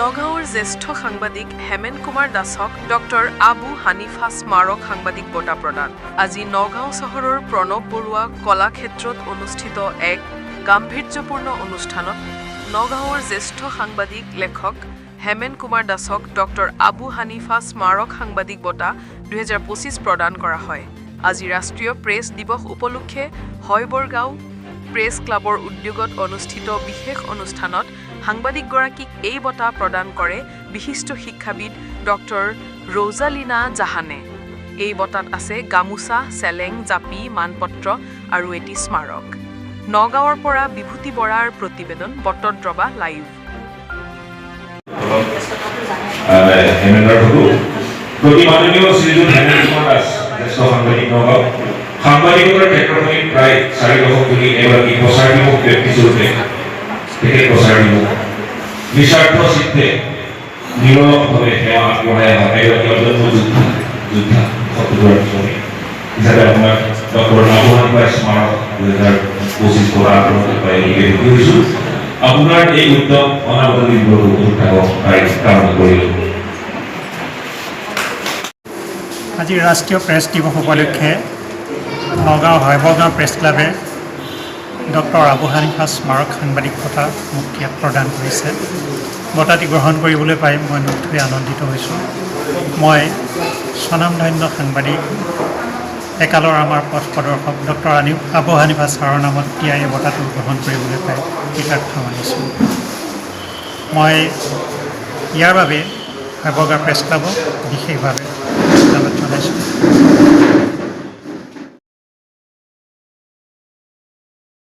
নগাঁৱৰ জ্যেষ্ঠ সাংবাদিক হেমেন কুমাৰ দাসক ডক্টৰ আবু হানিফা স্মাৰক সাংবাদিক বঁটা প্ৰদান। আজি নগাঁও চহৰৰ প্ৰণৱ বৰুৱা কলাক্ষেত্ৰত অনুষ্ঠিত এক গাম্ভীৰ্যপূৰ্ণ অনুষ্ঠানত নগাঁৱৰ জ্যেষ্ঠ সাংবাদিক লেখক হেমেন কুমাৰ দাসক ডক্টৰ আবু হানিফা স্মাৰক সাংবাদিক বঁটা 2025 প্ৰদান কৰা হয়। আজি ৰাষ্ট্ৰীয় প্ৰেছ দিৱস উপলক্ষে হয়বৰগাঁও প্ৰেছ ক্লাবৰ উদ্যোগত অনুষ্ঠিত বিশেষ অনুষ্ঠানত সাংবাদিকগৰাকীক এই বঁটা প্ৰদান কৰে বিশিষ্ট শিক্ষাবিদ ডক্টৰ ৰজালিনা জাহানে। এই বঁটাত আছে গামোচা, চেলেং, জাপি, মানপত্ৰ আৰু এটি স্মাৰক। নগাঁৱৰ পৰা বিভূতি বৰাৰ প্ৰতিবেদন বটদ্ৰৱা লাইভ। মাননীয় শ্ৰীযুত হেমেন কুমাৰ দাস জ্যেষ্ঠ সাংবাদিক নগাঁও সাংবাদিকতাৰ ক্ষেত্ৰখনি প্ৰায় 4 দশক ধৰি এগৰাকী প্ৰচাৰবিমুখ ব্যক্তিস্বৰূপে তেখেত প্ৰচাৰবিমুখ নিস্বাৰ্থ চিত্তে নিৰলসভাৱে সেৱা আগবঢ়াই অহা এগৰাকী অদম্য যোদ্ধা শত্ৰুৰ শ্ৰমিক হিচাপে আপোনাৰ ডক্টৰ আবু হানিফা স্মাৰক 2025 কৰা কৰিছোঁ। আপোনাৰ এই উদ্যম অনাগত দিনবোৰতো অটুট থাকক তাই কামনা কৰিলোঁ। আজি ৰাষ্ট্ৰীয় প্ৰেছ দিৱস উপলক্ষে নগাঁও হয়বৰগাঁও প্ৰেছ ক্লাবে ডক্টৰ আবু হানিফা স্মাৰক সাংবাদিক বঁটা মোক ইয়াত প্ৰদান কৰিছে। বঁটাটি গ্ৰহণ কৰিবলৈ পাই মই নথৈ আনন্দিত হৈছোঁ। মই স্বনামধন্য সাংবাদিক একালৰ আমাৰ পথ প্ৰদৰ্শক ডক্টৰ আবু হানিফা ছাৰৰ নামত দিয়া এই বঁটাটো গ্ৰহণ কৰিবলৈ পাই কৃতাৰ্থ মানিছোঁ। মই ইয়াৰ বাবে হয়বৰগাঁও প্ৰেছ ক্লাবক বিশেষভাৱে